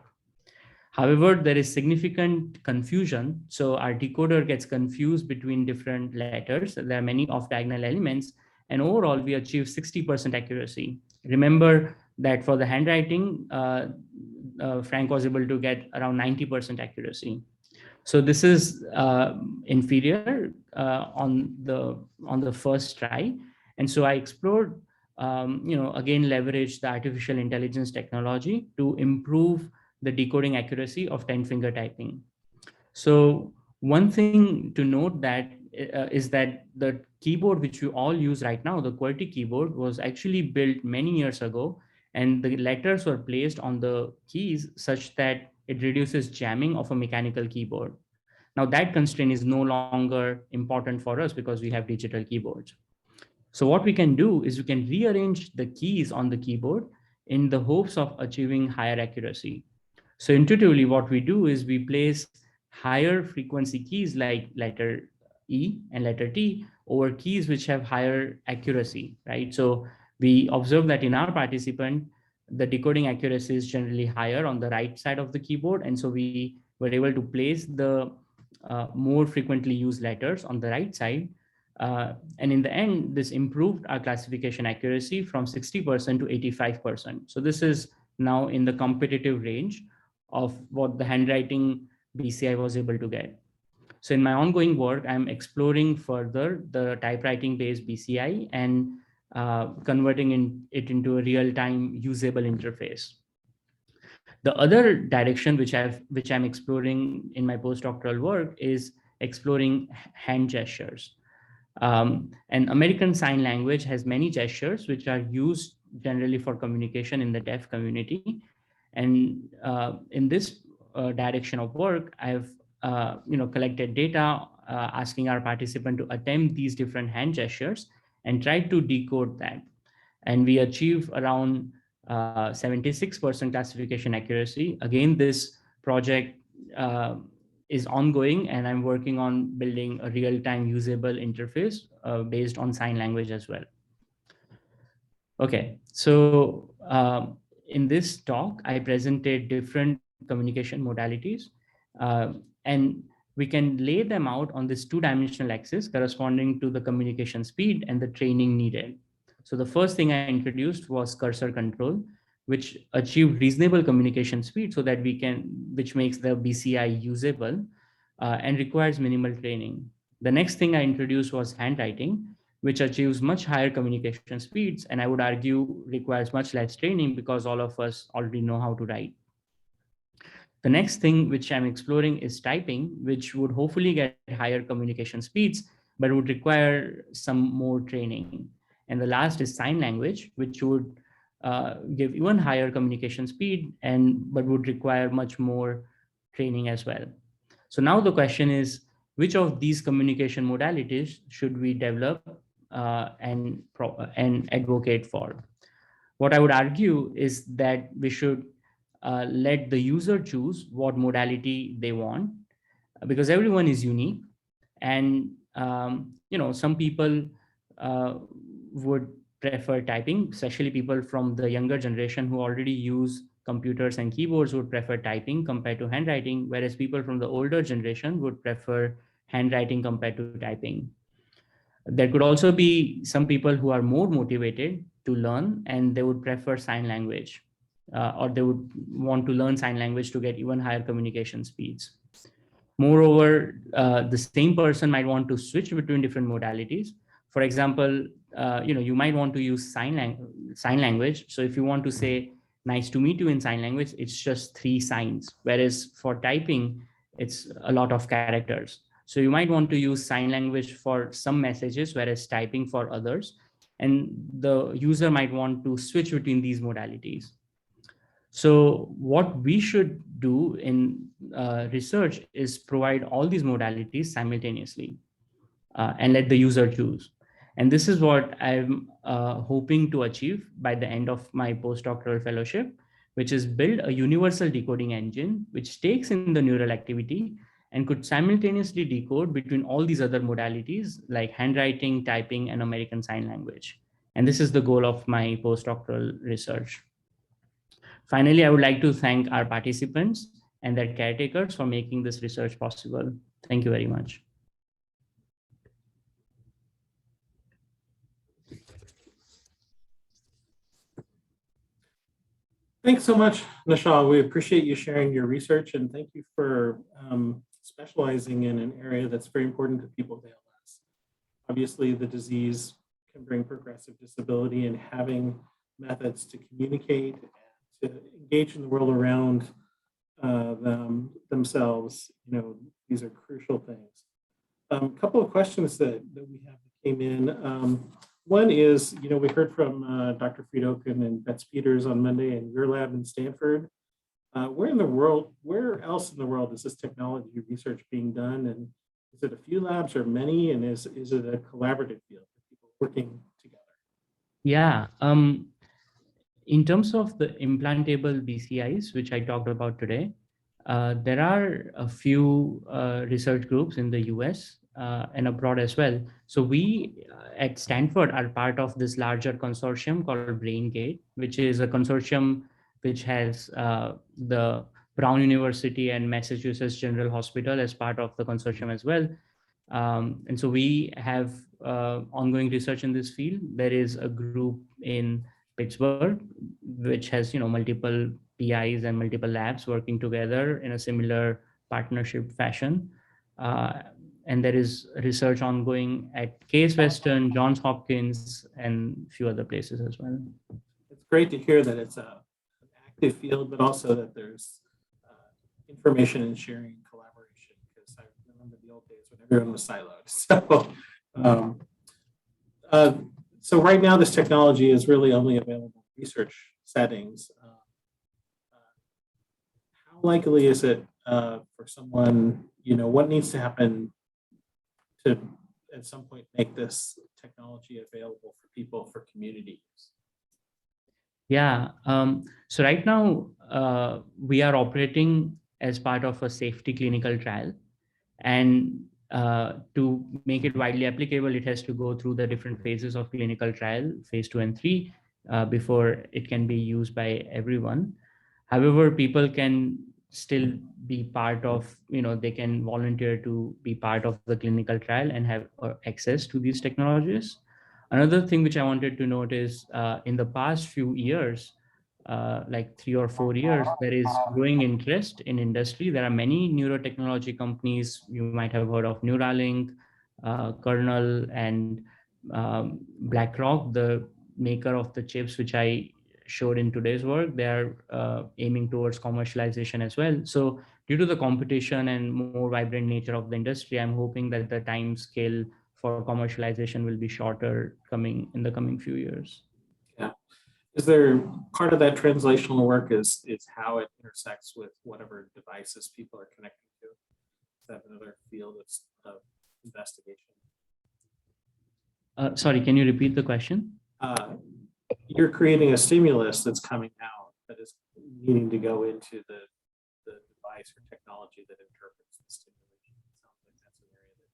However, there is significant confusion. So our decoder gets confused between different letters. There are many off diagonal elements, and overall we achieve 60% accuracy. Remember that for the handwriting, Frank was able to get around 90% accuracy. So this is inferior on the first try. And so I explored, again, leverage the artificial intelligence technology to improve the decoding accuracy of 10-finger typing. So one thing to note that is that the keyboard which we all use right now, the QWERTY keyboard, was actually built many years ago, and the letters were placed on the keys such that it reduces jamming of a mechanical keyboard. Now that constraint is no longer important for us because we have digital keyboards. So what we can do is we can rearrange the keys on the keyboard in the hopes of achieving higher accuracy. So intuitively, what we do is we place higher frequency keys like letter E and letter T over keys which have higher accuracy, right? So we observe that in our participant, the decoding accuracy is generally higher on the right side of the keyboard. And so we were able to place the more frequently used letters on the right side. And in the end, this improved our classification accuracy from 60% to 85%. So this is now in the competitive range of what the handwriting BCI was able to get. So in my ongoing work, I'm exploring further the typewriting-based BCI and converting it into a real-time usable interface. The other direction which I'm exploring in my postdoctoral work is exploring hand gestures. And American Sign Language has many gestures which are used generally for communication in the deaf community. And in this direction of work, I've collected data asking our participant to attempt these different hand gestures and try to decode that. And we achieve around 76% classification accuracy. Again, this project is ongoing, and I'm working on building a real-time usable interface based on sign language as well. Okay, so in this talk, I presented different communication modalities, and we can lay them out on this two-dimensional axis corresponding to the communication speed and the training needed. So the first thing I introduced was cursor control, which achieved reasonable communication speed so that which makes the BCI usable and requires minimal training. The next thing I introduced was handwriting, which achieves much higher communication speeds, and I would argue requires much less training because all of us already know how to write. The next thing which I'm exploring is typing, which would hopefully get higher communication speeds, but would require some more training. And the last is sign language, which would give even higher communication speed, but would require much more training as well. So now the question is, which of these communication modalities should we develop and advocate for? What I would argue is that we should let the user choose what modality they want, because everyone is unique. And some people would prefer typing, especially people from the younger generation who already use computers and keyboards would prefer typing compared to handwriting, whereas people from the older generation would prefer handwriting compared to typing. There could also be some people who are more motivated to learn and they would prefer sign language, or they would want to learn sign language to get even higher communication speeds. Moreover, the same person might want to switch between different modalities. For example, you might want to use sign language. So if you want to say nice to meet you in sign language, it's just 3 signs, whereas for typing, it's a lot of characters. So you might want to use sign language for some messages, whereas typing for others. And the user might want to switch between these modalities. So what we should do in research is provide all these modalities simultaneously and let the user choose. And this is what I'm hoping to achieve by the end of my postdoctoral fellowship, which is build a universal decoding engine, which takes in the neural activity and could simultaneously decode between all these other modalities like handwriting, typing, and American Sign Language. And this is the goal of my postdoctoral research. Finally, I would like to thank our participants and their caretakers for making this research possible. Thank you very much. Thanks so much, Nishal. We appreciate you sharing your research, and thank you for specializing in an area that's very important to people with ALS. Obviously, the disease can bring progressive disability, and having methods to communicate and to engage in the world around themselves, these are crucial things. A couple of questions that we have that came in. One is, we heard from Dr. Friedoken and Bets Peters on Monday in your lab in Stanford. Where else in the world is this technology research being done? And is it a few labs or many? And is it a collaborative field for people working together? Yeah. In terms of the implantable BCIs, which I talked about today, there are a few research groups in the US and abroad as well. So we at Stanford are part of this larger consortium called BrainGate, which is a consortium which has the Brown University and Massachusetts General Hospital as part of the consortium as well. And so we have ongoing research in this field. There is a group in Pittsburgh, which has multiple PIs and multiple labs working together in a similar partnership fashion. And there is research ongoing at Case Western, Johns Hopkins, and a few other places as well. It's great to hear that it's an active field, but also that there's information and sharing and collaboration, because I remember the old days when everyone was siloed. So right now, this technology is really only available in research settings. How likely is it for someone, what needs to happen to at some point make this technology available for people for community use? Yeah, so right now we are operating as part of a safety clinical trial, and to make it widely applicable, it has to go through the different phases of clinical trial, phase 2 and 3, before it can be used by everyone. However, people can still be part of, they can volunteer to be part of the clinical trial and have access to these technologies. Another thing which I wanted to note is in the past few years, like 3 or 4 years, there is growing interest in industry. There are many neurotechnology companies. You might have heard of Neuralink, Kernel, and BlackRock, the maker of the chips which I showed in today's work. They are aiming towards commercialization as well. So due to the competition and more vibrant nature of the industry, I'm hoping that the time scale for commercialization will be shorter in the coming few years. Yeah. Is there part of that translational work is how it intersects with whatever devices people are connecting to? Is that another field of investigation? Sorry, can you repeat the question? You're creating a stimulus that's coming out that is needing to go into the device or technology that interprets the stimulation. It sounds like that's an area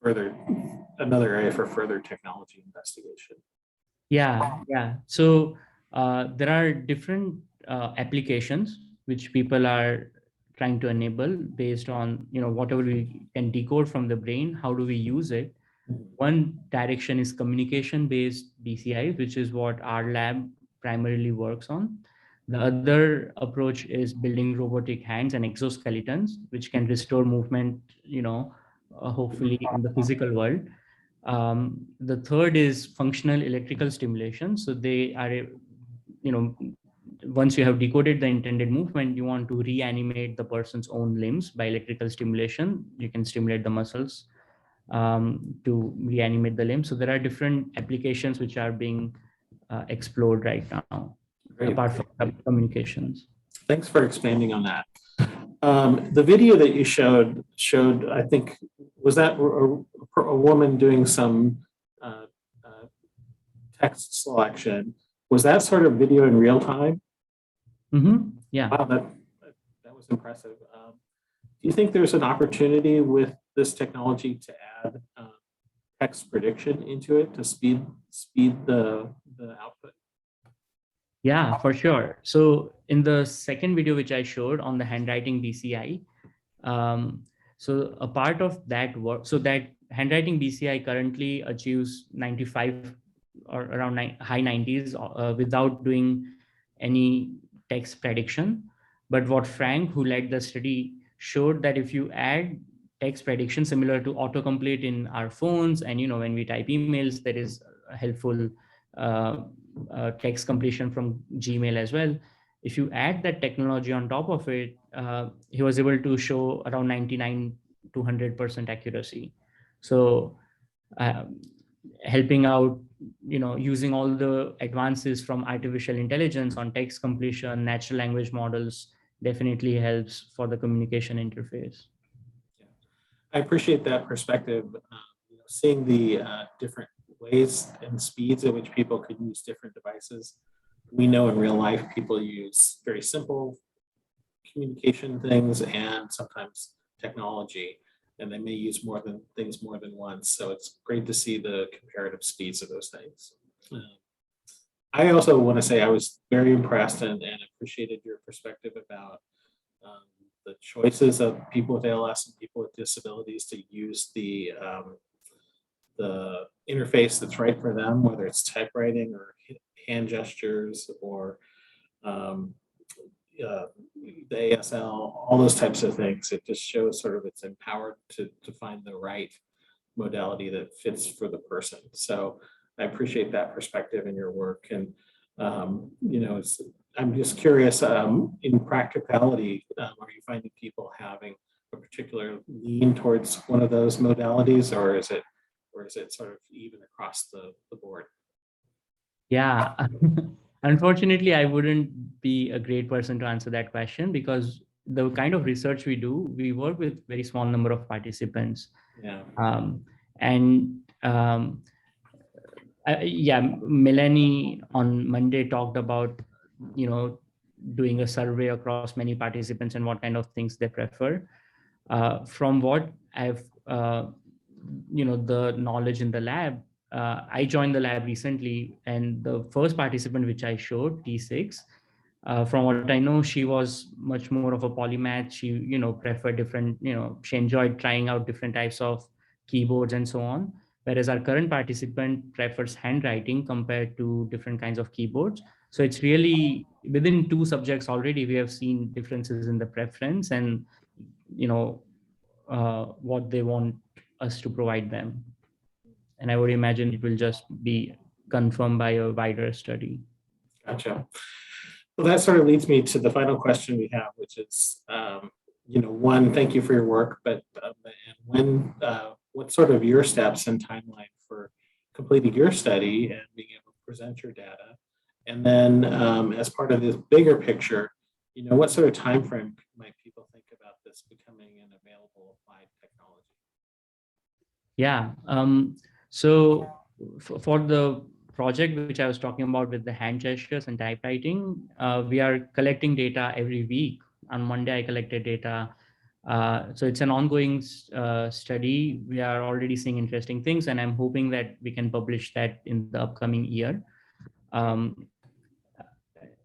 that is another area for further technology investigation. Yeah. So there are different applications which people are trying to enable based on whatever we can decode from the brain. How do we use it? One direction is communication-based BCI, which is what our lab primarily works on. The other approach is building robotic hands and exoskeletons, which can restore movement, hopefully in the physical world. The third is functional electrical stimulation. So they are, once you have decoded the intended movement, you want to reanimate the person's own limbs by electrical stimulation. You can stimulate the muscles to reanimate the limb. So there are different applications which are being explored right now, apart from communications. Thanks for expanding on that. The video that you showed, I think, was that a woman doing some uh, text selection. Was that sort of video in real time? Yeah. Wow, that was impressive. Do you think there's an opportunity with this technology to add text prediction into it to speed the output? Yeah, for sure. So in the second video, which I showed on the handwriting BCI, so a part of that work, so that handwriting BCI currently achieves 95 or around high 90s without doing any text prediction. But what Frank, who led the study, showed that if you add text prediction similar to autocomplete in our phones, and when we type emails, there is a helpful text completion from Gmail as well. If you add that technology on top of it, he was able to show around 99 to 100% accuracy. So helping out, using all the advances from artificial intelligence on text completion, natural language models definitely helps for the communication interface. I appreciate that perspective. Seeing the different ways and speeds at which people could use different devices. We know in real life people use very simple communication things and sometimes technology, and they may use more than once. So it's great to see the comparative speeds of those things. I also want to say I was very impressed and appreciated your perspective about the choices of people with ALS and people with disabilities to use the interface that's right for them, whether it's typewriting or hand gestures or the ASL, all those types of things. It just shows sort of it's empowered to find the right modality that fits for the person. So I appreciate that perspective in your work. And, I'm just curious, in practicality, are you finding people having a particular lean towards one of those modalities, or is it sort of even across the board? Yeah, unfortunately, I wouldn't be a great person to answer that question, because the kind of research we do, we work with very small number of participants. Yeah. Melanie on Monday talked about, doing a survey across many participants and what kind of things they prefer. From what I've, the knowledge in the lab, I joined the lab recently, and the first participant which I showed, T6, from what I know, she was much more of a polymath. She, preferred different, she enjoyed trying out different types of keyboards and so on. Whereas our current participant prefers handwriting compared to different kinds of keyboards. So it's really within two subjects already, we have seen differences in the preference and, what they want us to provide them. And I would imagine it will just be confirmed by a wider study. Gotcha. Well, that sort of leads me to the final question we have, which is, one, thank you for your work, but and what's sort of your steps and timeline for completing your study and being able to present your data? And then as part of this bigger picture, what sort of time frame might people think about this becoming an available applied technology? Yeah, so for the project which I was talking about with the hand gestures and typewriting, we are collecting data every week. On Monday, I collected data. So it's an ongoing study. We are already seeing interesting things, and I'm hoping that we can publish that in the upcoming year.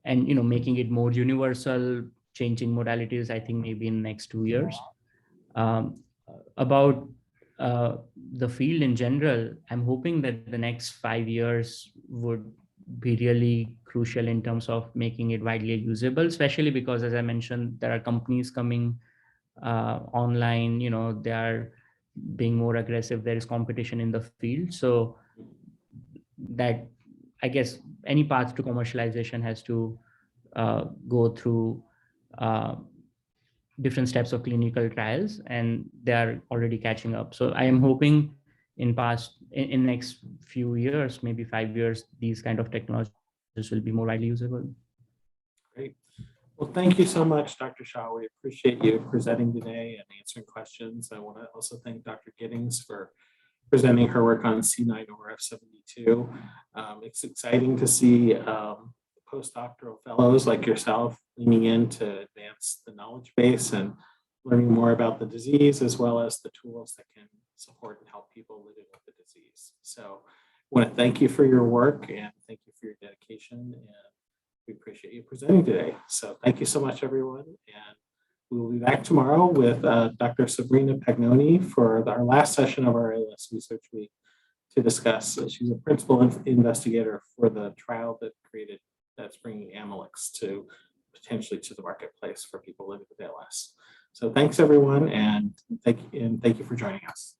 And making it more universal, changing modalities, I think maybe in the next 2 years. About the field in general, I'm hoping that the next 5 years would be really crucial in terms of making it widely usable, especially because, as I mentioned, there are companies coming online, they are being more aggressive. There is competition in the field. So that, I guess, any path to commercialization has to go through different steps of clinical trials, and they are already catching up. So I am hoping in next few years, maybe 5 years, these kind of technologies will be more widely usable. Great. Well, thank you so much, Dr. Shah. We appreciate you presenting today and answering questions. I want to also thank Dr. Gittings for presenting her work on C9orf72. It's exciting to see postdoctoral fellows like yourself leaning in to advance the knowledge base and learning more about the disease, as well as the tools that can support and help people living with the disease. So I want to thank you for your work and thank you for your dedication. And we appreciate you presenting today. So thank you so much, everyone. And we will be back tomorrow with Dr. Sabrina Pagnoni for our last session of our ALS Research Week to discuss. She's a principal investigator for the trial that's bringing Amylyx to potentially to the marketplace for people living with ALS. So thanks, everyone, and thank you for joining us.